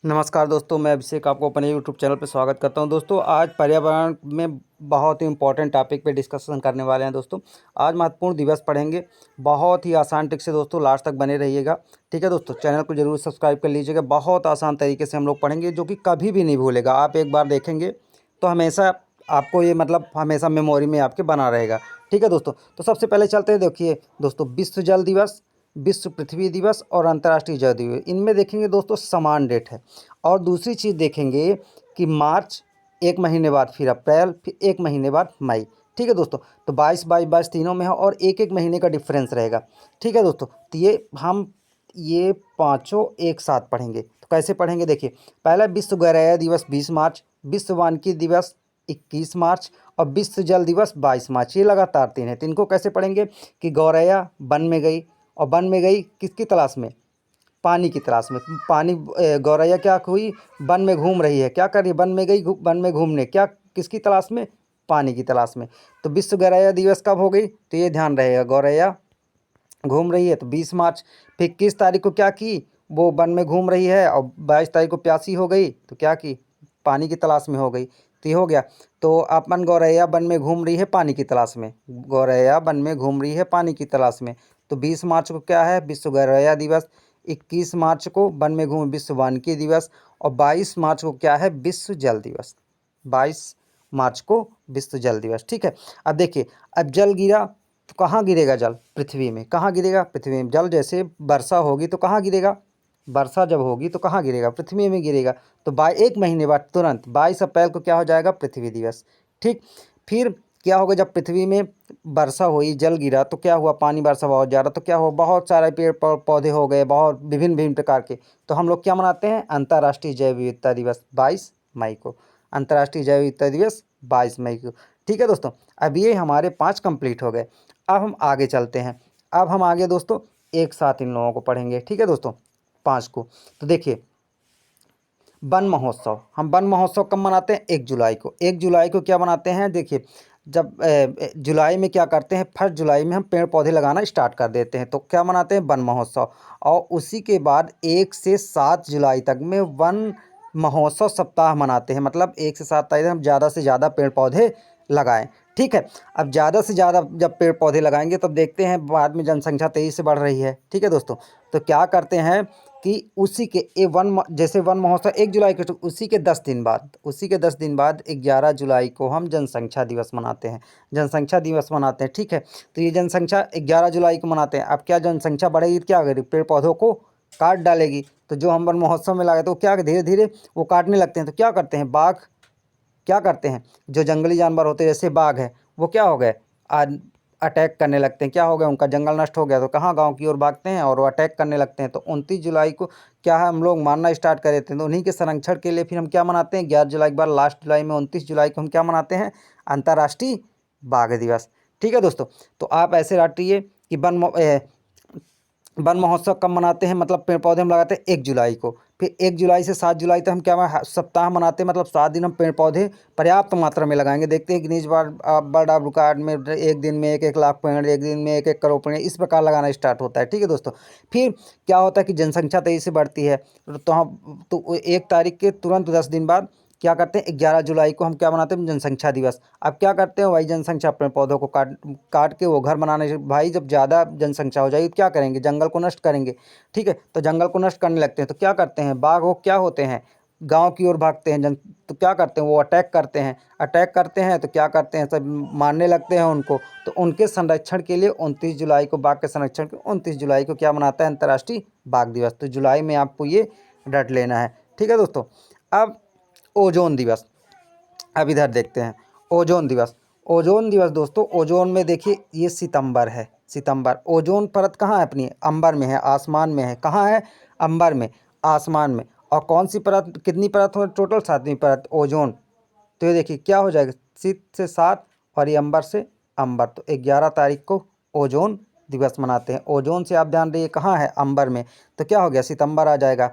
नमस्कार दोस्तों, मैं अभिषेक आपको अपने यूट्यूब चैनल पर स्वागत करता हूं। दोस्तों, आज पर्यावरण में बहुत ही इम्पोर्टेंट टॉपिक पे डिस्कशन करने वाले हैं। दोस्तों, आज महत्वपूर्ण दिवस पढ़ेंगे। बहुत ही आसान ट्रिक से दोस्तों लास्ट तक बने रहिएगा। ठीक है दोस्तों, चैनल को जरूर सब्सक्राइब कर लीजिएगा। बहुत आसान तरीके से हम लोग पढ़ेंगे, जो कि कभी भी नहीं भूलेगा। आप एक बार देखेंगे तो हमेशा आपको ये हमेशा मेमोरी में आपके बना रहेगा। ठीक है दोस्तों, तो सबसे पहले चलते हैं। देखिए दोस्तों, विश्व जल दिवस, विश्व पृथ्वी दिवस और अंतर्राष्ट्रीय जल दिवस, इनमें देखेंगे दोस्तों समान डेट है। और दूसरी चीज़ देखेंगे कि मार्च, एक महीने बाद फिर अप्रैल, फिर एक महीने बाद मई। ठीक है दोस्तों, तो 22-22-22 तीनों में है और एक एक महीने का डिफरेंस रहेगा। ठीक है दोस्तों, तो ये पांचों एक साथ पढ़ेंगे। तो कैसे पढ़ेंगे, देखिए। पहला विश्व गौरैया दिवस 20 मार्च, विश्व वानिकी दिवस 21 मार्च और विश्व जल दिवस 22 मार्च। ये लगातार तीन है। तो इनको कैसे पढ़ेंगे कि गौरैया वन में गई, और वन में गई किसकी तलाश में? पानी की तलाश में। पानी, गौरैया क्या हुई? वन में घूम रही है। क्या कर रही है? वन में गई, वन में घूमने। क्या, किसकी तलाश में? पानी की तलाश में। तो विश्व गौरैया दिवस कब हो गई? तो ये ध्यान रहेगा, गौरैया घूम रही है तो 20 मार्च। फिर किस तारीख को क्या की? वो वन में घूम रही है और 22 तारीख को प्यासी हो गई तो क्या की? पानी की तलाश में हो गई। तो ये हो गया। तो अपन, गौरैया वन में घूम रही है पानी की तलाश में, गौरैया वन में घूम रही है पानी की तलाश में। तो 20 मार्च को क्या है? विश्व गौरैया दिवस। 21 मार्च को वन में घूम विश्व वानिकी दिवस। और 22 मार्च को क्या है? विश्व जल दिवस। 22 मार्च को विश्व जल दिवस। ठीक है। अब देखिए, अब जल गिरा तो कहाँ गिरेगा जल? पृथ्वी में। कहाँ गिरेगा? पृथ्वी में। जल जैसे वर्षा होगी तो कहाँ गिरेगा? वर्षा जब होगी तो कहाँ गिरेगा? पृथ्वी में गिरेगा। तो एक महीने बाद तुरंत 22 अप्रैल को क्या हो जाएगा? पृथ्वी दिवस। ठीक। फिर क्या होगा? जब पृथ्वी में वर्षा हुई, जल गिरा, तो क्या हुआ? पानी, वर्षा बहुत ज़्यादा, तो क्या हुआ? बहुत सारे पेड़ पौधे हो गए, बहुत विभिन्न विभिन्न प्रकार के। तो हम लोग क्या मनाते हैं? अंतर्राष्ट्रीय जैव विविधता दिवस 22 मई को। अंतर्राष्ट्रीय जैव विविधता दिवस 22 मई को। ठीक है दोस्तों, अब ये हमारे 5 कंप्लीट हो गए। अब हम आगे चलते हैं। अब हम आगे दोस्तों एक साथ इन लोगों को पढ़ेंगे। ठीक है दोस्तों, 5 को। तो देखिए, वन महोत्सव। हम वन महोत्सव कब मनाते हैं? 1 जुलाई को। 1 जुलाई को क्या मनाते हैं? देखिए, जब जुलाई में क्या करते हैं? 1 जुलाई में हम पेड़ पौधे लगाना स्टार्ट कर देते हैं, तो क्या मनाते हैं? वन महोत्सव। और उसी के बाद 1 से 7 जुलाई तक में वन महोत्सव सप्ताह मनाते हैं। मतलब 1 से 7 तारीख हम ज़्यादा से ज़्यादा पेड़ पौधे लगाएं। ठीक है। अब ज़्यादा से ज़्यादा जब पेड़ पौधे लगाएंगे तब देखते हैं बाद में जनसंख्या तेज़ी से बढ़ रही है। ठीक है दोस्तों, तो क्या करते हैं कि उसी के जैसे वन महोत्सव 1 जुलाई के, तो उसी के 10 दिन बाद, 11 जुलाई को हम जनसंख्या दिवस मनाते हैं। जनसंख्या दिवस मनाते हैं। ठीक है। तो ये जनसंख्या 11 जुलाई को मनाते हैं। अब क्या जनसंख्या बढ़ेगी, क्या करेगी? पेड़ पौधों को काट डालेगी। तो जो हम वन महोत्सव में लगाए तो क्या धीरे धीरे वो काटने लगते हैं। तो क्या करते हैं? बाघ क्या करते हैं? जो जंगली जानवर होते हैं जैसे बाघ है, वो क्या हो गए? आज अटैक करने लगते हैं। क्या हो गया? उनका जंगल नष्ट हो गया तो कहाँ? गांव की ओर भागते हैं और वो अटैक करने लगते हैं। तो 29 जुलाई को क्या है? हम लोग मानना स्टार्ट कर देते हैं। तो उन्हीं के संरक्षण के लिए फिर हम क्या मनाते हैं? 11 जुलाई के बाद लास्ट जुलाई में 29 जुलाई को हम क्या मनाते हैं? अंतर्राष्ट्रीय बाघ दिवस। ठीक है दोस्तों, तो आप ऐसे रटिए कि वन महोत्सव कब मनाते हैं? मतलब पेड़ पौधे हम लगाते हैं 1 जुलाई को। फिर 1 जुलाई से 7 जुलाई तक हम क्या सप्ताह मनाते हैं। मतलब 7 दिन हम पेड़ पौधे पर्याप्त मात्रा में लगाएंगे। देखते हैं गिनीज वर्ल्ड ऑफ रिकॉर्ड में एक दिन में 1-1 लाख पेड़, एक दिन में 1-1 करोड़ पेड़, इस प्रकार लगाना स्टार्ट होता है। ठीक है दोस्तों, फिर क्या होता है कि जनसंख्या तेजी से बढ़ती है। तो 1 तारीख के तुरंत 10 दिन बाद क्या करते हैं? 11 जुलाई को हम क्या मनाते हैं? जनसंख्या दिवस। अब क्या करते हैं? वही जनसंख्या पेड़ पौधों को काट काट के वो घर बनाने। भाई जब ज़्यादा जनसंख्या हो जाएगी तो क्या करेंगे? जंगल को नष्ट करेंगे। ठीक है, तो जंगल को नष्ट करने लगते हैं तो क्या करते हैं? बाघ वो क्या होते हैं? गांव की ओर भागते हैं। तो क्या करते हैं? वो अटैक करते हैं। अटैक करते हैं तो क्या करते हैं? सब मारने लगते हैं उनको। तो उनके संरक्षण के लिए 29 जुलाई को, बाघ के संरक्षण के 29 जुलाई को क्या मनाता है? अंतर्राष्ट्रीय बाघ दिवस। तो जुलाई में आपको ये रट लेना है। ठीक है दोस्तों, अब ओजोन दिवस। अब इधर देखते हैं ओजोन दिवस। ओजोन दिवस दोस्तों, ओजोन में देखिए ये सितंबर है। सितंबर। ओजोन परत कहाँ है? अपनी अंबर में है, आसमान में है। कहाँ है? अंबर में, आसमान में। और कौन सी परत, कितनी परत हो? टोटल 7वीं परत ओजोन। तो ये देखिए क्या हो जाएगा? शीत से 7 और ये अंबर से अंबर। तो 11 तारीख को ओजोन दिवस मनाते हैं। ओजोन से आप ध्यान रखिए कहाँ है? अंबर में। तो क्या हो गया? सितंबर आ जाएगा।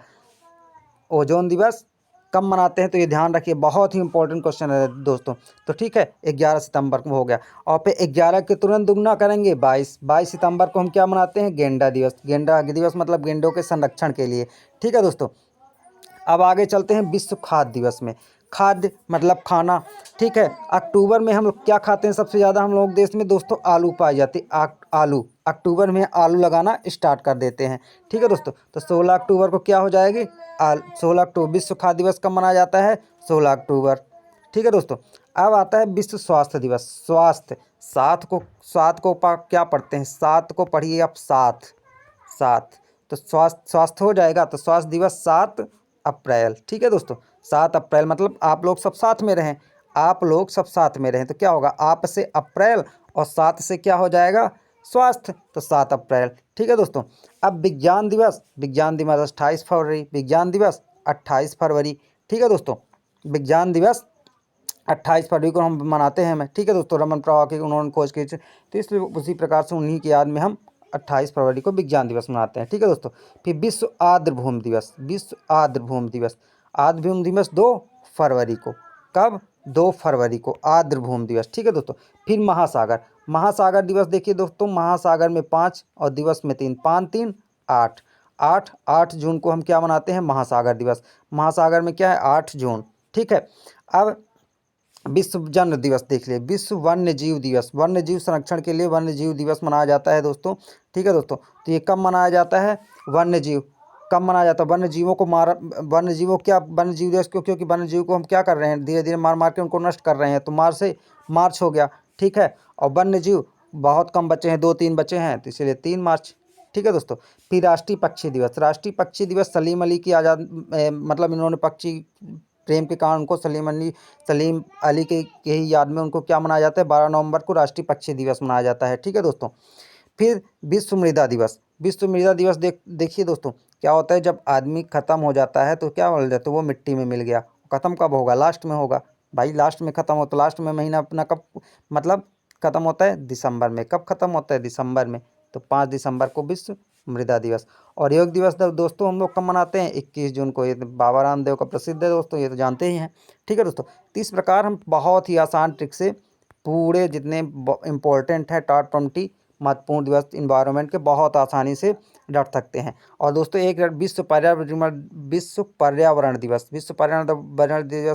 ओजोन दिवस कब मनाते हैं? तो ये ध्यान रखिए, बहुत ही इंपॉर्टेंट क्वेश्चन है दोस्तों। तो ठीक है, 11 सितंबर को हो गया। और फिर 11 के तुरंत दुगना करेंगे, 22 सितंबर को हम क्या मनाते हैं? गेंडा दिवस। गेंडा दिवस मतलब गेंडों के संरक्षण के लिए। ठीक है दोस्तों, अब आगे चलते हैं विश्व खाद्य दिवस में। खाद्य मतलब खाना, ठीक है। अक्टूबर में हम लोग क्या खाते हैं सबसे ज़्यादा हम लोग देश में दोस्तों? आलू पाए जाते हैं। आलू, अक्टूबर में आलू लगाना स्टार्ट कर देते हैं, ठीक है दोस्तों। तो 16 अक्टूबर को क्या हो जाएगी? 16 अक्टूबर विश्व खाद्य दिवस कब मनाया जाता है? 16 अक्टूबर, ठीक है दोस्तों। अब आता है विश्व स्वास्थ्य दिवस। स्वास्थ्य, सात को क्या पढ़ते हैं? सात को पढ़िए आप, सात, सात। तो स्वास्थ्य हो जाएगा, तो स्वास्थ्य दिवस 7 अप्रैल, ठीक है दोस्तों। 7 अप्रैल मतलब आप लोग सब साथ में रहें, आप लोग सब साथ में रहें, तो क्या होगा? आप से अप्रैल और 7 से क्या हो जाएगा? स्वास्थ्य, तो 7 अप्रैल, ठीक है दोस्तों। अब विज्ञान दिवस, 28 फरवरी, विज्ञान दिवस 28 फरवरी, ठीक है दोस्तों। विज्ञान दिवस 28 फरवरी को हम मनाते हैं मैं, ठीक है दोस्तों। रमन प्रभा की उन्होंने खोज की थी, तो इसलिए उसी प्रकार से उन्हीं की याद में हम 28 फरवरी को विज्ञान दिवस मनाते हैं, ठीक है दोस्तों। फिर विश्व आर्द्रभूमि दिवस, विश्व आर्द्रभूमि दिवस, आर्द्रभूमि दिवस 2 फरवरी को। कब? 2 फरवरी को आर्द्रभूमि दिवस, ठीक है दोस्तों। फिर महासागर, महासागर दिवस देखिए दोस्तों, महासागर में 5 और दिवस में 3, 5 3 8, 8 जून को हम क्या मनाते हैं? महासागर दिवस। महासागर में क्या है? 8 जून, ठीक है। अब विश्व वन्य दिवस देख लिए, विश्व वन्य जीव दिवस, वन्य जीव संरक्षण के लिए वन्य जीव दिवस मनाया जाता है दोस्तों, ठीक है दोस्तों। तो ये कब मनाया जाता है? वन्य जीव कब मनाया जाता है? वन्य जीवों को वन्य जीवों क्या वन्य जीव दिवस क्यों? क्योंकि वन्य जीव को हम क्या कर रहे हैं? धीरे धीरे मार मार के उनको नष्ट कर रहे हैं, तो मार्च हो गया, ठीक है। और वन्य जीव बहुत कम बचे हैं, 2-3 बचे हैं, तो इसलिए 3 मार्च, ठीक है दोस्तों। फिर राष्ट्रीय पक्षी दिवस, राष्ट्रीय पक्षी दिवस सलीम अली की मतलब इन्होंने पक्षी प्रेम के कारण उनको सलीम अली के ही याद में उनको क्या मनाया जाता है? 12 नवंबर को राष्ट्रीय पक्षी दिवस मनाया जाता है, ठीक है दोस्तों। फिर विश्व मृदा दिवस, विश्व मृदा दिवस देखिए दोस्तों, क्या होता है? जब आदमी ख़त्म हो जाता है तो क्या बोल जाते हैं? वो मिट्टी में मिल गया। ख़त्म कब होगा? लास्ट में होगा भाई, लास्ट में ख़त्म हो, तो लास्ट में महीना अपना कब मतलब ख़त्म होता है? दिसंबर में। कब ख़त्म होता है? दिसंबर में। तो 5 दिसंबर को विश्व मृदा दिवस। और योग दिवस दोस्तों हम लोग कब मनाते हैं? 21 जून को। ये तो बाबा रामदेव का प्रसिद्ध है दोस्तों, ये तो जानते ही हैं, ठीक है दोस्तों। तो इस प्रकार हम बहुत ही आसान ट्रिक से पूरे जितने इम्पोर्टेंट है टॉप 20 महत्वपूर्ण दिवस इन्वायरमेंट के बहुत आसानी से रट सकते हैं। और दोस्तों एक विश्व पर्यावरण दिवस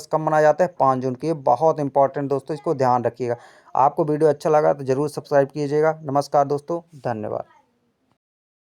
कब मनाया जाता है? 5 जून को। ये बहुत इंपॉर्टेंट दोस्तों, इसको ध्यान रखिएगा। आपको वीडियो अच्छा लगा तो ज़रूर सब्सक्राइब कीजिएगा। नमस्कार दोस्तों, धन्यवाद।